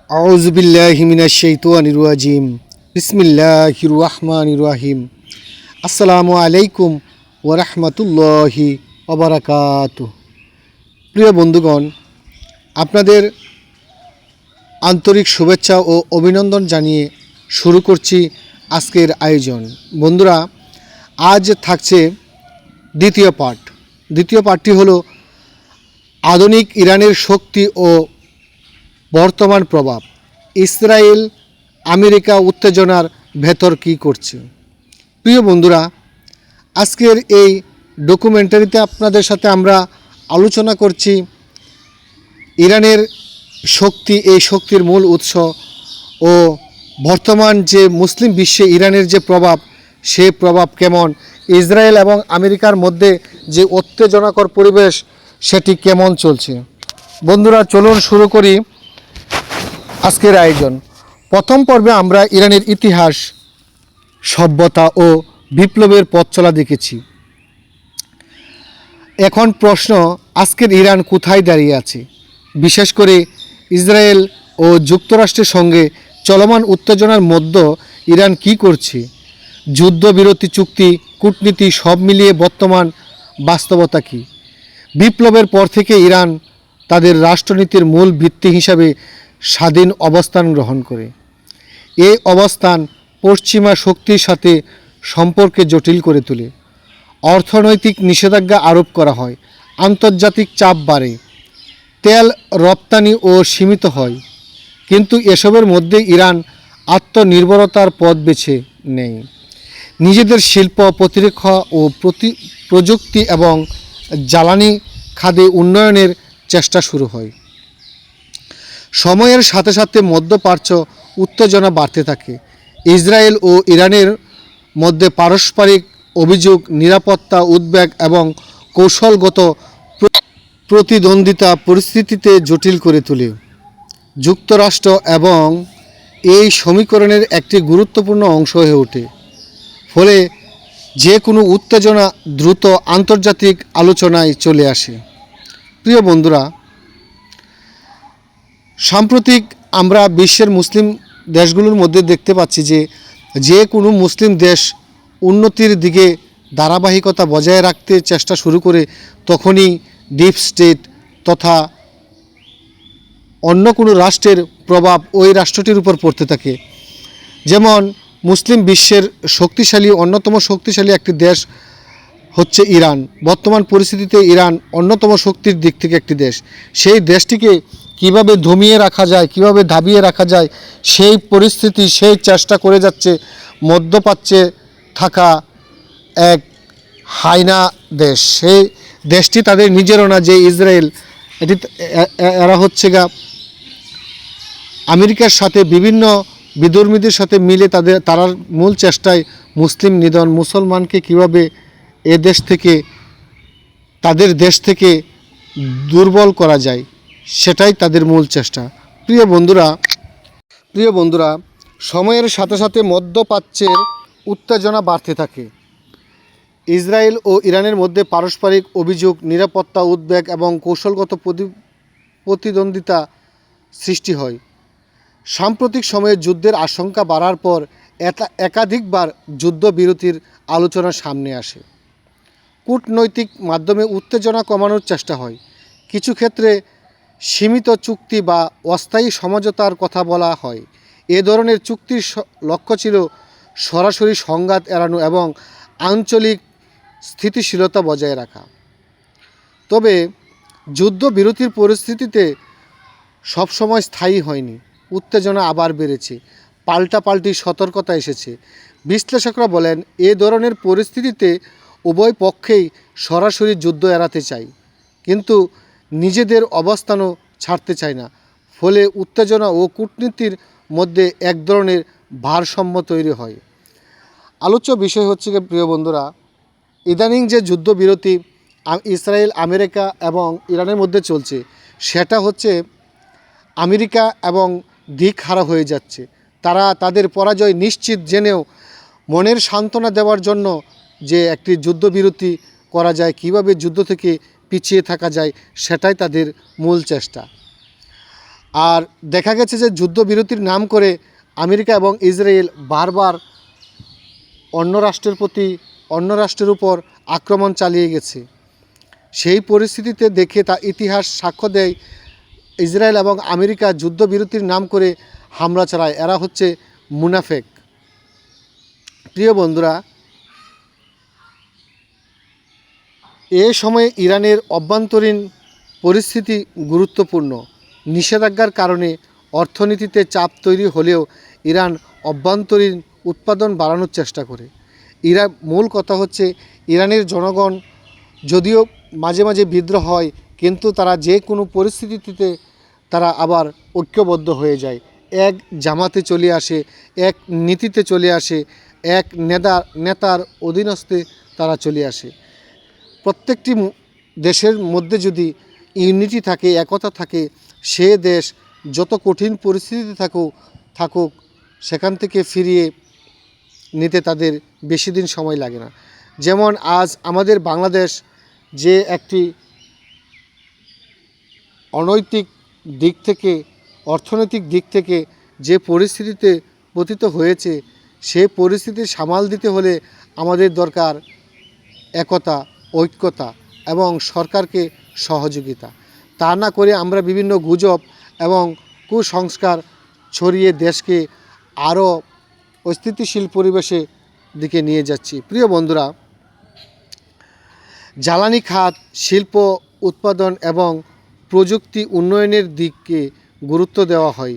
আউযুবিল্লাহি মিনাশ শাইতানির রাজিম। বিসমিল্লাহির রহমানির রহিম। আসসালামু আলাইকুম ওয়া রাহমাতুল্লাহি ওয়া বারাকাতুহু। প্রিয় বন্ধুগণ, আপনাদের আন্তরিক শুভেচ্ছা ও অভিনন্দন জানিয়ে শুরু করছি আজকের আয়োজন। বন্ধুরা, আজ থাকছে দ্বিতীয় পার্টটি হলো আধুনিক ইরানের শক্তি ও বর্তমান প্রভাব। ইসরায়েল আমেরিকা উত্তেজনার ভেতর কী করছে। প্রিয় বন্ধুরা, আজকের এই ডকুমেন্টারিতে আপনাদের সাথে আমরা আলোচনা করছি ইরানের শক্তি, এই শক্তির মূল উৎস ও বর্তমান যে মুসলিম বিশ্বে ইরানের যে প্রভাব, সে প্রভাব কেমন, ইসরায়েল এবং আমেরিকার মধ্যে যে উত্তেজনাকর পরিবেশ সেটি কেমন চলছে। বন্ধুরা, চলুন শুরু করি আজকের আয়োজন। প্রথম পর্বে আমরা ইরানের ইতিহাস, সভ্যতা ও বিপ্লবের পথ চলা দেখেছি। এখন প্রশ্ন, আজকের ইরান কোথায় দাঁড়িয়ে আছে? বিশেষ করে ইসরায়েল ও যুক্তরাষ্ট্রের সঙ্গে চলমান উত্তেজনার মধ্যে ইরান কি করছে? যুদ্ধবিরতি চুক্তি, কূটনীতি সব মিলিয়ে বর্তমান বাস্তবতা কী? বিপ্লবের পর থেকে ইরান তাদের রাষ্ট্রনীতির মূল ভিত্তি হিসাবে স্বাধীন অবস্থান গ্রহণ করে। এই অবস্থান পশ্চিমা শক্তির সাথে সম্পর্কে জটিল করে তোলে। অর্থনৈতিক নিষেধাজ্ঞা আরোপ করা হয়, আন্তর্জাতিক চাপ বাড়ে, তেল রপ্তানি ও সীমিত হয়। কিন্তু এসবের মধ্যে ইরান আত্মনির্ভরতার পথ বেছে নেয়। নিজেদের শিল্প, প্রতিরক্ষা ও প্রযুক্তি এবং জ্বালানি খাতে উন্নয়নের চেষ্টা শুরু হয়। সময়ের সাথে সাথে মধ্যপ্রাচ্য উত্তেজনা বাড়তে থাকে। ইসরায়েল ও ইরানের মধ্যে পারস্পরিক অভিযোগ, নিরাপত্তা উদ্বেগ এবং কৌশলগত প্রতিদ্বন্দ্বিতা পরিস্থিতিতে জটিল করে তোলে। যুক্তরাষ্ট্র এবং এই সমীকরণের একটি গুরুত্বপূর্ণ অংশ হয়ে ওঠে। ফলে যে কোনো উত্তেজনা দ্রুত আন্তর্জাতিক আলোচনায় চলে আসে। প্রিয় বন্ধুরা, সাম্প্রতিক আমরা বিশ্বের মুসলিম দেশগুলোর মধ্যে দেখতে পাচ্ছি যে কোনো মুসলিম দেশ উন্নতির দিকে ধারাবাহিকতা বজায় রাখতে চেষ্টা শুরু করে, তখনই ডিপ স্টেট তথা অন্য কোনো রাষ্ট্রের প্রভাব ওই রাষ্ট্রটির উপর পড়তে থাকে। যেমন মুসলিম বিশ্বের অন্যতম শক্তিশালী একটি দেশ হচ্ছে ইরান। বর্তমান পরিস্থিতিতে ইরান অন্যতম শক্তির দিক থেকে একটি দেশ। সেই দেশটিকে কিভাবে দমিয়ে রাখা যায়, কিভাবে দাবিয়ে রাখা যায়, সেই পরিস্থিতি, সেই চেষ্টা করে যাচ্ছে মধ্যপ্রাচ্যে থাকা এক হায়না দেশ। সেই দেশটি তাদের নিজেরও না, যে ইসরায়েল, এরা হচ্ছে আমেরিকার সাথে বিভিন্ন বিধর্মীদের সাথে মিলে তারা মূল চেষ্টায় মুসলিম নিধন, মুসলমানকে কিভাবে তাদের দেশ থেকে দুর্বল করা যায়, সেটাই তাদের মূল চেষ্টা। প্রিয় বন্ধুরা, সময়ের সাথে সাথে মধ্যপ্রাচ্যের উত্তেজনা বাড়তে থাকে। ইসরায়েল ও ইরানের মধ্যে পারস্পরিক অভিযোগ, নিরাপত্তা উদ্বেগ এবং কৌশলগত প্রতিদ্বন্দ্বিতা সৃষ্টি হয়। সাম্প্রতিক সময়ে যুদ্ধের আশঙ্কা বাড়ার পর একাধিকবার যুদ্ধবিরতির আলোচনা সামনে আসে। কূটনৈতিক মাধ্যমে উত্তেজনা কমানোর চেষ্টা হয়। কিছু ক্ষেত্রে সীমিত চুক্তি বা অস্থায়ী সমঝোতার কথা বলা হয়। এ ধরনের চুক্তির লক্ষ্য ছিল সরাসরি সংঘাত এড়ানো এবং আঞ্চলিক স্থিতিশীলতা বজায় রাখা। তবে যুদ্ধবিরতির পরিস্থিতিতে সবসময় স্থায়ী হয়নি। উত্তেজনা আবার বেড়েছে, পাল্টাপাল্টি সতর্কতা এসেছে। বিশ্লেষকরা বলেন, এ ধরনের পরিস্থিতিতে উভয় পক্ষেই সরাসরি যুদ্ধ এড়াতে চায়, কিন্তু নিজেদের অবস্থানও ছাড়তে চায় না। ফলে উত্তেজনা ও কূটনীতির মধ্যে এক ধরনের ভারসাম্য তৈরি হয়। আলোচ্য বিষয় হচ্ছে, প্রিয় বন্ধুরা, ইদানিং যে যুদ্ধবিরতি ইসরায়েল, আমেরিকা এবং ইরানের মধ্যে চলছে, সেটা হচ্ছে আমেরিকা এবং দিকহারা হয়ে যাচ্ছে। তারা তাদের পরাজয় নিশ্চিত জেনেও মনের সান্ত্বনা দেওয়ার জন্য যে একটি যুদ্ধবিরতি করা যায়, কিভাবে যুদ্ধ থেকে পিছিয়ে থাকা যায়, সেটাই তাদের মূল চেষ্টা। আর দেখা গেছে যে যুদ্ধবিরতির নাম করে আমেরিকা এবং ইসরায়েল বারবার অন্য রাষ্ট্রের উপর আক্রমণ চালিয়ে গেছে। সেই পরিস্থিতিতে দেখে তা ইতিহাস সাক্ষ্য দেয় ইসরায়েল এবং আমেরিকা যুদ্ধবিরতির নাম করে হামলা চালায়। এরা হচ্ছে মুনাফেক। প্রিয় বন্ধুরা, এ সময়ে ইরানের অভ্যন্তরীণ পরিস্থিতি গুরুত্বপূর্ণ। নিষেধাজ্ঞার কারণে অর্থনীতিতে চাপ তৈরি হলেও ইরান অভ্যন্তরীণ উৎপাদন বাড়ানোর চেষ্টা করে। মূল কথা হচ্ছে ইরানের জনগণ যদিও মাঝে মাঝে বিদ্রোহ হয়, কিন্তু তারা যে কোনো পরিস্থিতিতে তারা আবার ঐক্যবদ্ধ হয়ে যায়, এক জামাতে চলে আসে, এক নীতিতে চলে আসে, এক নেতার অধীনস্থে তারা চলে আসে। প্রত্যেকটি দেশের মধ্যে যদি ইউনিটি থাকে, একতা থাকে, সে দেশ যত কঠিন পরিস্থিতিতে থাকুক সেখান থেকে ফিরিয়ে নিতে তাদের বেশি দিন সময় লাগে না। যেমন আজ আমাদের বাংলাদেশ যে একটি অনৈতিক দিক থেকে, অর্থনৈতিক দিক থেকে যে পরিস্থিতিতে পতিত হয়েছে, সেই পরিস্থিতি সামাল দিতে হলে আমাদের দরকার একতা, ঐক্যতা এবং সরকারকে সহযোগিতা। তা না করে আমরা বিভিন্ন গুজব এবং কুসংস্কার ছড়িয়ে দেশকে আরও অস্থিতিশীল পরিবেশে দিকে নিয়ে যাচ্ছি। প্রিয় বন্ধুরা, জ্বালানি খাত, শিল্প উৎপাদন এবং প্রযুক্তি উন্নয়নের দিকে গুরুত্ব দেওয়া হয়।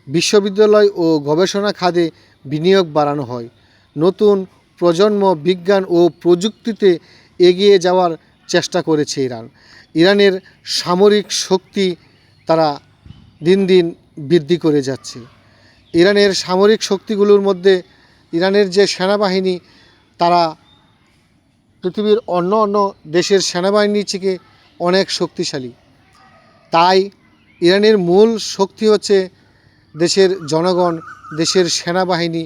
বিশ্ববিদ্যালয় ও গবেষণা খাতে বিনিয়োগ বাড়ানো হয়। নতুন প্রজন্ম বিজ্ঞান ও প্রযুক্তিতে এগিয়ে যাওয়ার চেষ্টা করেছে ইরানের সামরিক শক্তি তারা দিন দিন বৃদ্ধি করে যাচ্ছে। ইরানের সামরিক শক্তিগুলোর মধ্যে ইরানের যে সেনাবাহিনী, তারা পৃথিবীর অন্য দেশের সেনাবাহিনীর থেকে অনেক শক্তিশালী। তাই ইরানের মূল শক্তি হচ্ছে দেশের জনগণ, দেশের সেনাবাহিনী,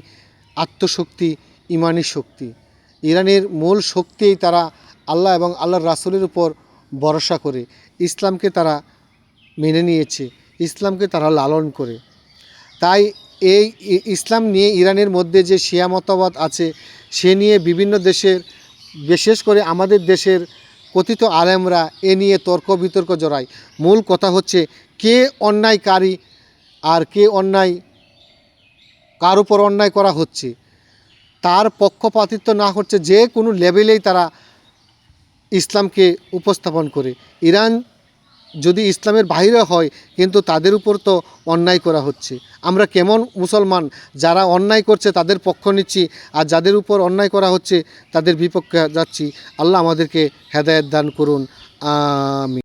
আত্মশক্তি, ইমানি শক্তি। ইরানের মূল শক্তিই তারা আল্লাহ এবং আল্লাহর রাসূলের উপর ভরসা করে, ইসলামকে তারা মেনে নিয়েছে, ইসলামকে তারা লালন করে। তাই এই ইসলাম নিয়ে ইরানের মধ্যে যে শিয়া মতবাদ আছে, সে নিয়ে বিভিন্ন দেশের, বিশেষ করে আমাদের দেশের কথিত আলেমরা এ নিয়ে তর্ক বিতর্ক জড়ায়। মূল কথা হচ্ছে কে অন্যায়কারী আর কে অন্যায়, কার উপর অন্যায় করা হচ্ছে তার পক্ষপাতিত্ব না হচ্ছে যে কোনো লেভেলেই তারা ইসলামকে উপস্থাপন করে। ইরান যদি ইসলামের বাইরে হয়, কিন্তু তাদের উপর তো অন্যায় করা হচ্ছে। আমরা কেমন মুসলমান, যারা অন্যায় করছে তাদের পক্ষ নিচ্ছি, আর যাদের উপর অন্যায় করা হচ্ছে তাদের বিপক্ষে যাচ্ছি। আল্লাহ আমাদেরকে হেদায়েত দান করুন, আমিন।